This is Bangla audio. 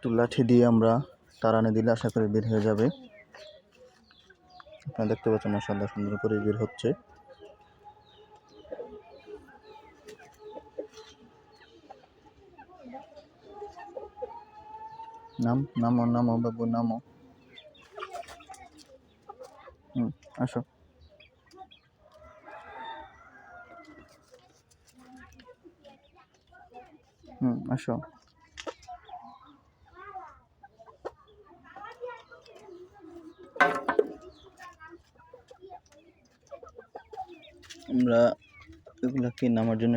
একটু লাঠি দিয়ে আমরা তাড়ানে দিলে আশা করি বের হয়ে যাবে। আপনারা দেখতে পাচ্ছেন মাশাআল্লাহ সুন্দর করে বের হচ্ছে। নামো নামো বাবু নামো। আসো। আসো। আমরা এগুলাকে নামার জন্য